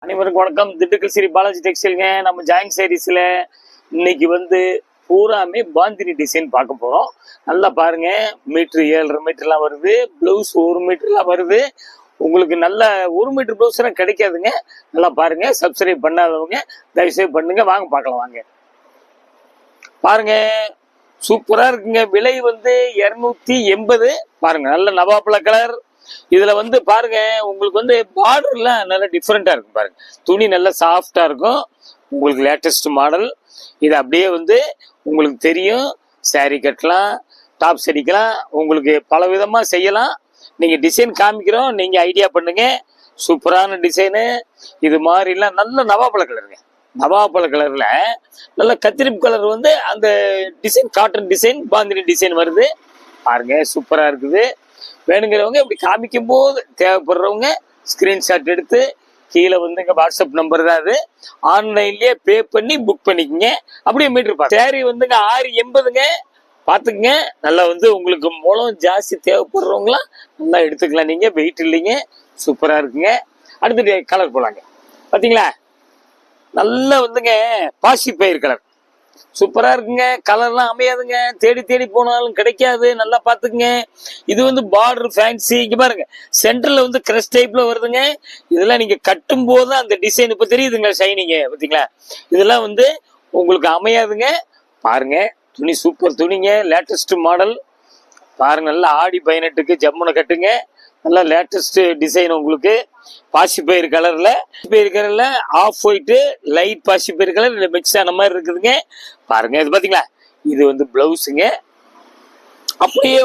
அனைவருக்கும் வணக்கம். திண்டுக்கல் ஸ்ரீ பாலாஜி டெக்ஸ்டைல்ங்க. நம்ம ஜாயின் சாரீஸ்ல இன்னைக்கு பூராமே பாந்தினி டிசைன் பார்க்க போறோம். நல்லா பாருங்க. மீட்டர் 7.5 மீட்டர்லாம் வருது. பிளவுஸ் 1 மீட்டர்லாம் வருது. உங்களுக்கு நல்ல 1 மீட்டர் பிளவுஸ் எல்லாம் கிடைக்காதுங்க. நல்லா பாருங்க. சப்ஸ்கிரைப் பண்ணாதவங்க தயவுசெய்து பண்ணுங்க. வாங்க பார்க்கலாம். வாங்க பாருங்க. சூப்பரா இருக்குங்க. விலை 280. பாருங்க, நல்ல நவாப்பழ கலர். இதுல பாருங்க, உங்களுக்கு பார்டர்லாம் நல்லா டிஃப்ரெண்டா இருக்கும். பாருங்க, துணி நல்லா சாஃப்டா இருக்கும். உங்களுக்கு லேட்டஸ்ட் மாடல். இது அப்படியே உங்களுக்கு தெரியும். சாரி கட்டலாம், டாப்ஸ் அடிக்கலாம், உங்களுக்கு பல விதமா செய்யலாம். நீங்க டிசைன் காமிக்கிறோம், நீங்க ஐடியா பண்ணுங்க. சூப்பரான டிசைனு. இது மாதிரிலாம் நல்ல நவாப்பழ கலருங்க. நவாப்பழ கலர்ல நல்ல கத்திரிப்பு கலர் அந்த design cotton design bandhani design வருது. பாருங்க, சூப்பரா இருக்குது. வேணுங்கிறவங்க இப்படி காமிக்கும் போது தேவைப்படுறவங்க ஸ்கிரீன்ஷாட் எடுத்து கீழே வாட்ஸ்அப் நம்பர் தான் அது. ஆன்லைன்லயே பே பண்ணி புக் பண்ணிக்கங்க. அப்படியே மீட்டர் சாரி 680ங்க. பாத்துக்கங்க. நல்லா உங்களுக்கு முளம் ஜாஸ்தி தேவைப்படுறவங்களாம் நல்லா எடுத்துக்கலாம். நீங்க வெயிட் இல்லைங்க. சூப்பரா இருக்குங்க. அடுத்து கலர் போலாங்க. பாத்தீங்களா, நல்லா பாசி பயிர் கலர் சூப்பரா இருக்குங்க. கலர்லாம் அமையாதுங்க. தேடி தேடி போனாலும் கிடைக்காது. நல்லா பாத்துக்குங்க. இது பார்டர் ஃபேன்சி. இங்க பாருங்க, சென்டர்ல கிரஷ் டைப்ல வருதுங்க. இதெல்லாம் நீங்க கட்டும் போது அந்த டிசைன் இப்ப தெரியுதுங்க, ஷைனிங்க. பாத்தீங்களா, இதெல்லாம் உங்களுக்கு அமையாதுங்க. பாருங்க, துணி சூப்பர் துணிங்க. Latest model. பாருங்க, நல்லா ஆடி 18க்கு ஜம்முனை கட்டுங்க. நல்லா லேட்டஸ்ட் டிசைன். உங்களுக்கு பாசி பயிர் கலர்ல ஆஃப் ஒயிட் லைட் பாசி பயிர் கலர் மிக்ஸ் ஆன மாதிரி இருக்குதுங்க. பாருங்க, இது பாத்தீங்களா, இது பிளவுஸுங்க. அப்படியே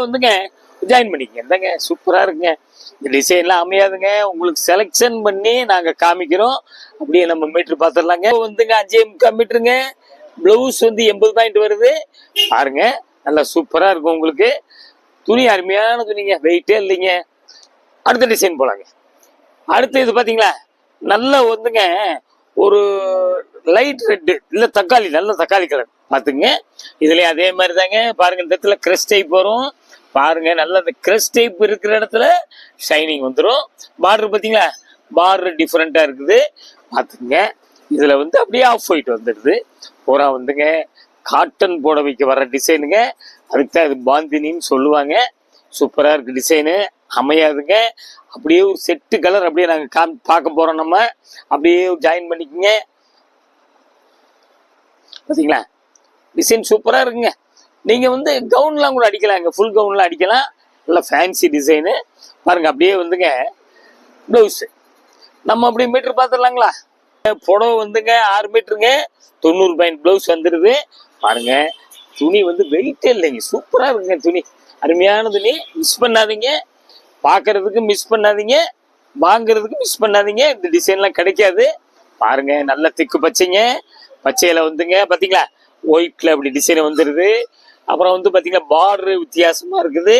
ஜாயின் பண்ணிக்கங்க. இந்தாங்க, சூப்பரா இருக்குங்க. இந்த டிசைன்லாம் அமையாதுங்க. உங்களுக்கு செலக்ஷன் பண்ணி நாங்க காமிக்கிறோம். அப்படியே நம்ம மீட்டர் பாத்துடலாங்க. 5.75 மீட்டருங்க. பிளவுஸ் 80 பாயிண்ட் வருது. பாருங்க, நல்லா சூப்பரா இருக்கும். உங்களுக்கு துணி அருமையான துணிங்க. வெயிட்டே இல்லைங்க. அடுத்த டிசைன் போலாங்க. அடுத்து இது பாத்தீங்களா, நல்ல ஒரு லைட் ரெட் இல்ல தக்காளி, நல்ல தக்காளி கலர். பாத்துங்க, இதுலயும் அதே மாதிரி தாங்க. பாருங்க, இந்த இடத்துல கிரஷ் டைப் வரும். பாருங்க, நல்ல இந்த கிரஷ் டைப் இருக்கிற இடத்துல ஷைனிங் வந்துடும். பார்டர் பாத்தீங்களா, பார்டர் டிஃப்ரெண்டா இருக்குது. பாத்துங்க, இதுல அப்படியே ஆஃப் ஒயிட் வந்துடுது. பூரா காட்டன் புடவைக்கு வர டிசைனுங்க. அதுக்கு தான் இது பாந்தினின்னு சொல்லுவாங்க. சூப்பரா இருக்கு டிசைனு. அமையாதுங்க. அப்படியே ஒரு செட்டு கலர் அப்படியே நாங்க பார்க்க போறோம். நம்ம அப்படியே ஜாயின் பண்ணிக்கங்க. பாத்தீங்களா, டிசைன் சூப்பரா இருக்குங்க. நீங்க கவுன்லாம் கூட அடிக்கலாங்க. ஃபுல் கவுன்லாம் அடிக்கலாம். நல்ல ஃபேன்சி டிசைனு. பாருங்க, அப்படியே பிளவுஸ் நம்ம அப்படியே மீட்டர் பார்த்துடலாங்களா. புடவை 6 மீட்டருங்க. 90 பாயிண்ட் பிளவுஸ் வந்துடுது. பாருங்க, துணி வெயிட்டே இல்லைங்க. சூப்பரா இருக்குங்க. துணி அருமையான துணி. மிஸ் பண்ணாதீங்க. பாக்குறதுக்கு மிஸ் பண்ணாதீங்க, வாங்குறதுக்கு மிஸ் பண்ணாதீங்க. இந்த டிசைன்லாம் கிடைக்காது. பாருங்க, நல்ல திக்கு பச்சைங்க. பச்சையில பாத்தீங்களா, ஒயிட்ல அப்படி டிசைன் வந்துருது. அப்புறம் பாத்தீங்களா, பார்டர் வித்தியாசமா இருக்குது.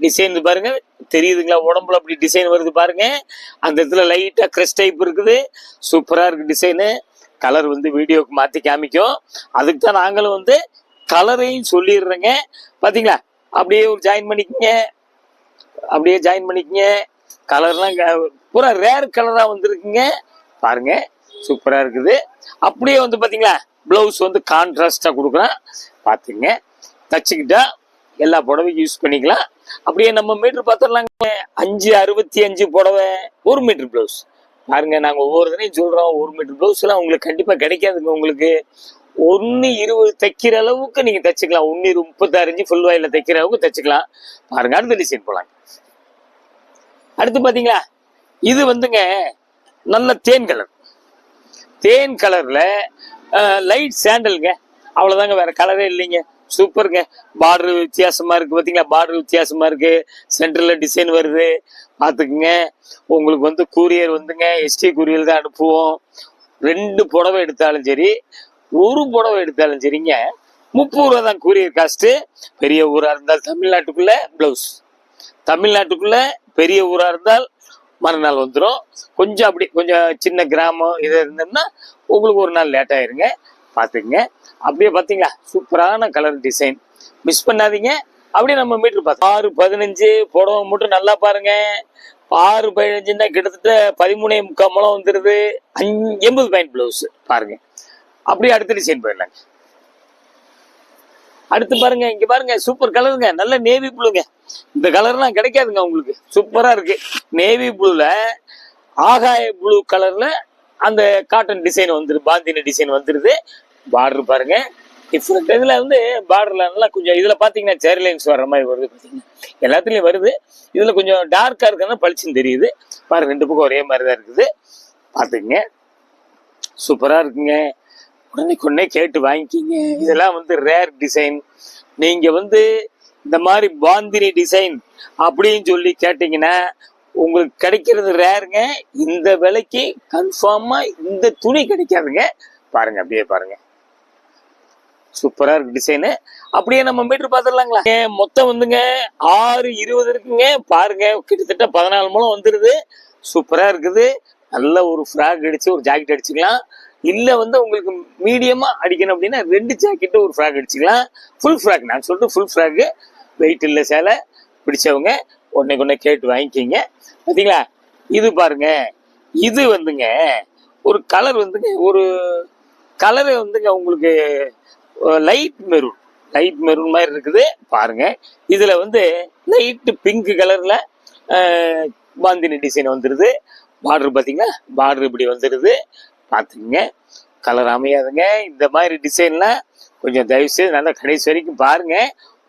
டிசைன் பாருங்க, தெரியுதுங்களா, உடம்புல அப்படி டிசைன் வருது. பாருங்க, அந்த இடத்துல லைட்டா கிரஷ் டைப் இருக்குது. சூப்பரா இருக்கு டிசைனு. கலர் வீடியோக்கு மாத்தி காமிக்கும். அதுக்கு தான் நாங்களும் கலரையும் சொல்லிடுறேங்க. பாத்தீங்களா, அப்படியே ஒரு ஜாயின் பண்ணிக்கங்க. அப்படியே ஜாயின் பண்ணிக்கங்க. கலர்லாம் பூரா ரேர் கலரா வந்திருக்குங்க. பாருங்க, சூப்பரா இருக்குது. அப்படியே பாத்தீங்களா, பிளவுஸ் கான்ட்ராஸ்டா கொடுக்குறேன். பாத்துங்க, தச்சுக்கிட்டா எல்லா புடவைக்கும் யூஸ் பண்ணிக்கலாம். அப்படியே நம்ம மீட்டர் பார்த்துடலாங்க. 5.65 புடவை, 1 மீட்டர் பிளவுஸ். பாருங்க, நாங்க ஒவ்வொரு தடையும் சொல்றோம். 1 மீட்டர் பிளவுஸ் எல்லாம் உங்களுக்கு கண்டிப்பா கிடைக்காதுங்க. உங்களுக்கு 1.20 தைக்கிற அளவுக்கு நீங்க தச்சுக்கலாம். 1.35 ஃபுல் வாயில தைக்கிற அளவுக்கு தச்சுக்கலாம். பாருங்க, அடுத்த டிசைன் போலாம். அடுத்து பாத்தீங்களா, இது நல்ல தேன் கலர். தேன் கலர்ல லைட் சாண்டலுங்க. அவ்வளவுதாங்க, வேற கலரே இல்லைங்க. சூப்பருங்க. பார்டர் வித்தியாசமா இருக்கு. பாத்தீங்களா, பார்டர் வித்தியாசமா இருக்கு. சென்டர்ல டிசைன் வருது. பாத்துக்குங்க. உங்களுக்கு கூரியர் எஸ்டி கூரியர் தான் அனுப்புவோம். 2 புடவை எடுத்தாலும் சரி, 1 புடவை எடுத்தாலும் சரிங்க, 30 ரூபா தான் கூரியர் காஸ்ட். பெரிய ஊரா இருந்தால் தமிழ்நாட்டுக்குள்ள பிளவுஸ், தமிழ்நாட்டுக்குள்ள பெரிய ஊரா இருந்தால் மறுநாள் வந்துடும். கொஞ்சம் அப்படி கொஞ்சம் சின்ன கிராமம் இதை இருந்தோம்னா உங்களுக்கு ஒரு நாள் லேட் ஆயிருங்க. பாத்துங்க. அப்படியே பாத்தீங்களா, சூப்பரான கலர் டிசைன். மிஸ் பண்ணாதீங்க. அப்படியே நம்ம மீட்டர் பார்த்தோம் 6.15 புடவை மட்டும் நல்லா பாருங்க. 6x15 கிட்டத்தட்ட 13.75 முழம் வந்துருது. 80 பாயிண்ட் பிளவுஸ் பாருங்க. அப்படியே அடுத்த டிசைன் போயிடலாங்க. அடுத்து பாருங்க, இங்க பாருங்க, சூப்பர் கலருங்க, நல்ல நேவி ப்ளூங்க. இந்த கலர்லாம் கிடைக்காதுங்க உங்களுக்கு, சூப்பரா இருக்கு. நேவி ப்ளூல ஆகாய ப்ளூ கலர்ல அந்த காட்டன் டிசைன் வந்துருது, பாந்தினி டிசைன் வந்துருது. பார்டர் பாருங்க டிஃப்ரெண்ட். இதுல வந்து பார்டர்ல நல்லா கொஞ்சம் இதுல பாத்தீங்கன்னா சேரி லைன்ஸ் வர்ற மாதிரி வருது. பாத்தீங்கன்னா எல்லாத்துலயும் வருது. இதுல கொஞ்சம் டார்க்கா இருக்குன்னா பளிச்சுன்னு தெரியுது பாருங்க. 2 பக்கம் ஒரே மாதிரி தான் இருக்குது. பாத்துக்கங்க, சூப்பரா இருக்குங்க. உடனே கேட்டு வாங்கிக்கிங்க. இதெல்லாம் வந்து ரேர் டிசைன். நீங்க வந்து இந்த மாதிரி பாந்தினி டிசைன் அப்படின்னு சொல்லி கேட்டீங்கன்னா உங்களுக்கு கிடைக்கிறது ரேருங்க. இந்த விலைக்கு கன்ஃபார்மா இந்த துணி கிடைக்காதுங்க. பாருங்க, அப்படியே பாருங்க, சூப்பரா இருக்கு டிசைனு. அப்படியே நம்ம மீட்டர் பாத்துடலாங்களா? மொத்தம் வந்துங்க 6.20 இருக்குங்க. பாருங்க, கிட்டத்தட்ட 14 முழம் வந்துருது. சூப்பரா இருக்குது. நல்ல ஒரு ஃப்ராக் அடிச்சு ஒரு ஜாக்கெட் அடிச்சுக்கலாம். இல்ல வந்து உங்களுக்கு மீடியமா அடிக்கணும் அப்படின்னா 2 ஜாக்கெட் ஒரு ஃப்ராக் அடிச்சுக்கலாம். ஃபுல் ஃப்ராக், நான் சொல்லிட்டு ஃபுல் ஃப்ராக், வெயிட் இல்ல சேலை. பிடிச்சவங்க உடனே கேட்டு வாங்கிக்கிங்க. பாத்தீங்களா? இது பாருங்க, இது வந்துங்க ஒரு கலர் வந்துங்க, ஒரு கலரு வந்துங்க உங்களுக்கு லைட் மெரூன் மாதிரி இருக்குது பாருங்க. இதுல வந்து லைட் பிங்க் கலர்ல பாந்தினி டிசைன் வந்துருது. பார்டர் பாத்தீங்கன்னா பார்டர் இப்படி வந்துருது. பாத்துக்கங்க, கலர் அமையாதுங்க. இந்த மாதிரி டிசைன்லாம் கொஞ்சம் தயவு செய்து நல்லா கடைசி வரைக்கும் பாருங்க.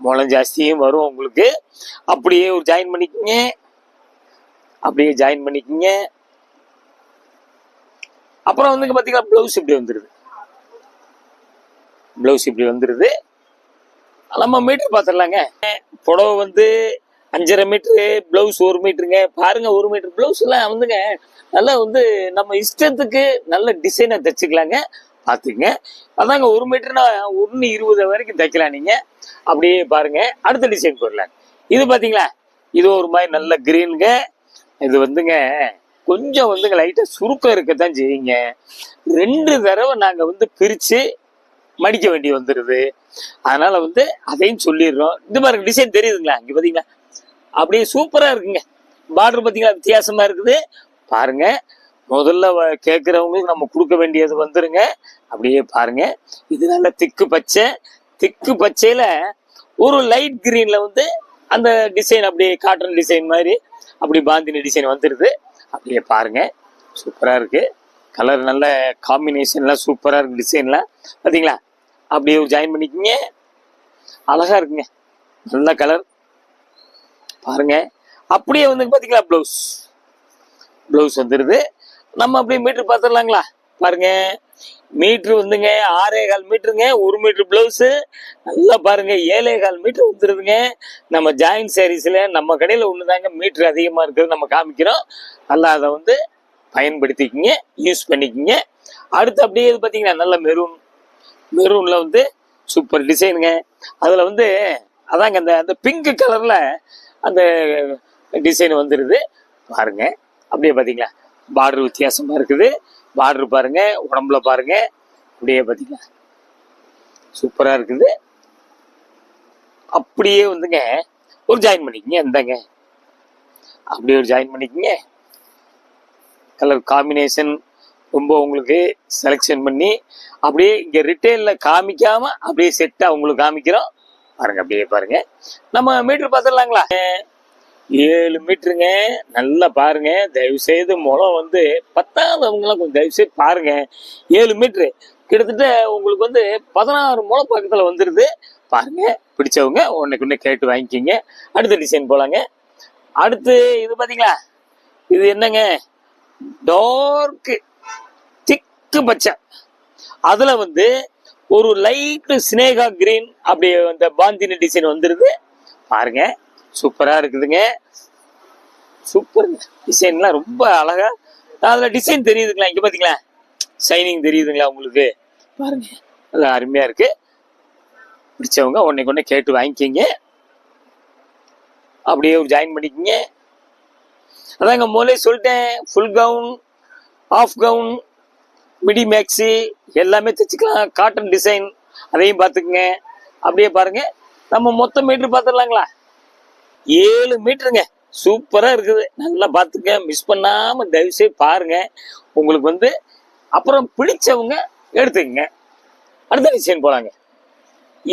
முளம் ஜாஸ்தியும் வரும் உங்களுக்கு. அப்படியே ஒரு ஜாயின் பண்ணிக்கங்க. அப்படியே ஜாயின் பண்ணிக்கங்க. அப்புறம் வந்து பாத்தீங்கன்னா பிளவுஸ் இப்படி வந்துருது. பிளவுஸ் இப்படி வந்துருது. நம்ம மீட்டர் பாத்திரலாங்க. புடவை வந்து 5.5 மீட்டரு, பிளவுஸ் 1 மீட்டருங்க. பாருங்க, 1 மீட்டர் பிளவுஸ் எல்லாம் வந்துங்க நல்லா வந்து நம்ம இஷ்டத்துக்கு நல்ல டிசைனை தைச்சுக்கலாங்க. பாத்துங்க, அதாங்க 1 மீட்டர்னா 1:20 வரைக்கும் தைக்கலாம் நீங்க. அப்படியே பாருங்க, அடுத்த டிசைன் போடலாம். இது பாத்தீங்களா? இது ஒரு மாதிரி நல்ல கிரீனுங்க. இது வந்துங்க கொஞ்சம் வந்துங்க லைட்டா சுருக்கம் இருக்கத்தான் செய்யுங்க. 2 தடவை நாங்க வந்து பிரிச்சு மடிக்க வேண்டி வந்துருது. அதனால வந்து அதையும் சொல்லிடுறோம். இந்த மாதிரி டிசைன் தெரியுதுங்களா? இங்க பாத்தீங்களா? அப்படியே சூப்பரா இருக்குங்க. பார்டர் பாத்தீங்களா வித்தியாசமா இருக்குது பாருங்க. முதல்ல கேட்கறவங்களுக்கு நம்ம கொடுக்க வேண்டியது வந்துருங்க. அப்படியே பாருங்க, இது நல்ல திக்கு பச்சையில ஒரு லைட் கிரீன்ல வந்து அந்த டிசைன் அப்படியே காட்டன் டிசைன் மாதிரி அப்படி பாந்தினி டிசைன் வந்துருது. அப்படியே பாருங்க, சூப்பரா இருக்கு. கலர் நல்ல காம்பினேஷன்லாம் சூப்பரா இருக்கு. டிசைன்லாம் பாத்தீங்களா? அப்படியே ஜாயின் பண்ணிக்கோங்க. அழகா இருக்குங்க, நல்ல கலர் பாருங்க. அப்படியே வந்து பாத்தீங்களா பிளவுஸ் வந்துருது. நம்ம அப்படியே மீட்டர் பாத்துடலாங்களா? பாருங்க, மீட்டர் வந்துங்க 6.25 மீட்டருங்க. 1 மீட்டர் பிளவுஸ். நல்லா பாருங்க, 7.25 மீட்டர் வந்துருதுங்க. நம்ம ஜாயின் சாரீஸ்ல நம்ம கடையில ஒண்ணுதாங்க மீட்டர் அதிகமா இருக்குது நம்ம காமிக்கிறோம். நல்லா அதை வந்து பயன்படுத்திக்கிங்க, யூஸ் பண்ணிக்கிங்க. அடுத்து அப்படியே இது பாத்தீங்கன்னா நல்ல மெரூன்ல வந்து சூப்பர் டிசைனுங்க. அதுல வந்து அதாங்க அந்த பிங்க் கலர்ல அந்த டிசைன் வந்துருது பாருங்க. அப்படியே பாத்தீங்களா? பார்டர் வித்தியாசமா இருக்குது. பார்டர் பாருங்க, உடம்புல பாருங்க, அப்படியே பாத்தீங்களா சூப்பரா இருக்குது. அப்படியே வந்துங்க ஒரு ஜாயின் பண்ணிக்கங்க. இந்தாங்க, அப்படியே ஒரு ஜாயின் பண்ணிக்கங்க. கலர் காம்பினேஷன் ரொம்ப உங்களுக்கு செலக்ஷன் பண்ணி அப்படியே இங்க ரிட்டைல்ல காமிக்காம அப்படியே செட்டா உங்களுக்கு காமிக்கிறோம் பாருங்க. அப்படியே பாருங்க, நம்ம மீட்டர் பார்த்துடலாங்களா? 7 மீட்டருங்க. நல்லா பாருங்க, தயவு செய்து முளம் வந்து 10ஆவதுவங்கலாம் கொஞ்சம் தயவு செய்து பாருங்க. 7 மீட்டரு கிட்டத்தட்ட உங்களுக்கு வந்து 16 முளம் பக்கத்துல வந்துருது பாருங்க. பிடிச்சவங்க ஒன்னுக்கு கேட்டு வாங்கிக்கிங்க. அடுத்த டிசைன் போலாங்க. அடுத்து இது பாத்தீங்களா? இது என்னங்க? டார்க் திக்கு பச்சை, அதுல வந்து ஒரு லைட் ஸ்னேகா கிரீன் அப்படியே அந்த பாந்தினி டிசைன் வந்துருது பாருங்க. சூப்பரா இருக்குதுங்க. சூப்பருங்க, டிசைன்லாம் ரொம்ப அழகா. அதுல டிசைன் தெரியுதுங்களா? இங்க பாத்தீங்களா? ஷைனிங் தெரியுதுங்களா உங்களுக்கு? பாருங்க, அது அருமையா இருக்கு. பிடிச்சவங்க ஒன்னுக்கு கேட்டு வாங்கிக்கிங்க. அப்படியே ஒரு ஜாயின் பண்ணிக்கிங்க. அதாங்க முதலே சொல்லிட்டேன், full gown, half gown, midi maxi எல்லாமே தைச்சுக்கலாம். காட்டன் டிசைன் அதையும் பார்த்துக்குங்க. அப்படியே பாருங்க, நம்ம மொத்தம் மீட்டர் பார்த்துடலாங்களா? 7 மீட்டருங்க. சூப்பரா இருக்குது, நல்லா பார்த்துக்க, மிஸ் பண்ணாம தயவு செய்து பாருங்க. உங்களுக்கு வந்து அப்புறம் பிடிச்சவங்க எடுத்துக்கங்க. அடுத்த டிசைன் போலாங்க.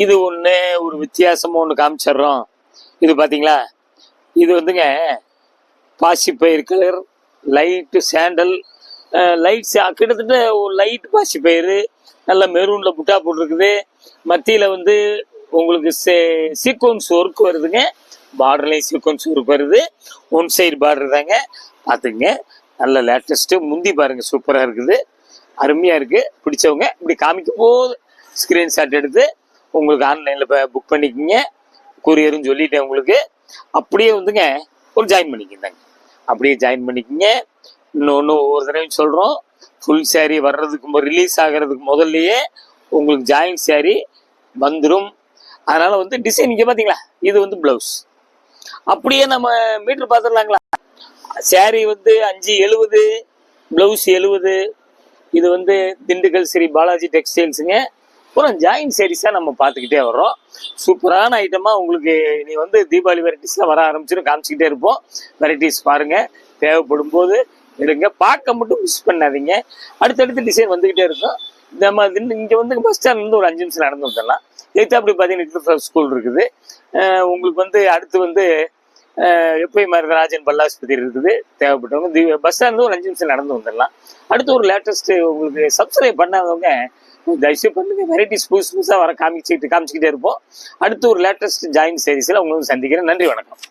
இது ஒண்ணு ஒரு வித்தியாசமா ஒண்ணு காமிச்சிடுறோம். இது பாத்தீங்களா, இது வந்துங்க பாசிப்பயிர் கலர், லைட் சாண்டல், லைட் கிட்டத்தட்ட ஒரு லைட் பாசிப்பயிறு, நல்ல மெரூன்ல புட்டா போட்டிருக்குது. மத்தியில வந்து உங்களுக்கு சீக்வன்ஸ் ஒர்க் வருதுங்க. பார்டர்லையும் சீக்வன்ஸ் ஒர்க் வருது. ஒன் சைடு பார்டர் தாங்க, பார்த்துங்க. நல்ல லேட்டஸ்ட். முந்தி பாருங்க, சூப்பரா இருக்குது, அருமையா இருக்கு. பிடிச்சவங்க இப்படி காமிக்கும் போது ஸ்கிரீன்ஷாட் எடுத்து உங்களுக்கு ஆன்லைன்ல புக் பண்ணிக்கோங்க. கொரியரும் சொல்லிட்டேன் உங்களுக்கு. அப்படியே வந்துங்க ஒரு ஜாயின் பண்ணிக்கிங்க, அப்படியே ஜாயின் பண்ணிக்கோங்க. இன்னொன்று ஒவ்வொரு தடவையும் சொல்கிறோம், ஃபுல் சேரீ வர்றதுக்கு ரிலீஸ் ஆகிறதுக்கு முதல்லையே உங்களுக்கு ஜாயின் சேரீ வந்துடும். அதனால வந்து டிசைன் இங்கே பார்த்தீங்களா, இது வந்து பிளவுஸ். அப்படியே நம்ம மீட்டர் பார்த்துடலாங்களா. சேரீ வந்து 570, பிளவுஸ் 70. இது வந்து திண்டுக்கல் ஸ்ரீ பாலாஜி டெக்ஸ்டைல்ஸுங்க. அப்புறம் ஜாயின் சேரீஸாக நம்ம பார்த்துக்கிட்டே வர்றோம். சூப்பரான ஐட்டமாக உங்களுக்கு நீ வந்து தீபாவளி வெரைட்டிஸ்லாம் வர ஆரம்பிச்சிடும், காமிச்சிக்கிட்டே இருப்போம். வெரைட்டிஸ் பாருங்கள், தேவைப்படும் போது எடுங்க, பார்க்க மட்டும் மிஸ் பண்ணாதீங்க. அடுத்தடுத்து டிசைன் வந்துக்கிட்டே இருக்கும். நம்ம இங்கே வந்து பஸ் ஸ்டாண்ட்லேருந்து ஒரு 5 நிமிஷம் நடந்து வந்துடலாம். அப்படி பார்த்தீங்கன்னா ஸ்கூல் இருக்குது. உங்களுக்கு வந்து அடுத்து வந்து எப்பயும் மாதிரி ராஜன் பல்லாஸ்பதி இருக்குது. தேவைப்பட்டவங்க பஸ் ஸ்டாண்ட்லேருந்து ஒரு 5 நிமிஷம் நடந்து வந்துடலாம். அடுத்து ஒரு லேட்டஸ்ட் உங்களுக்கு சப்ஸ்கிரைப் பண்ணாதவங்க தயவுசெய்து பண்ணுங்க. வெரைட்டிஸ் புதுசு புதுசாக வர காமிச்சிக்கிட்டே இருப்போம். அடுத்து ஒரு லேட்டஸ்ட் ஜாயின் சீரிஸில் உங்களுக்கு சந்திக்கிறேன். நன்றி, வணக்கம்.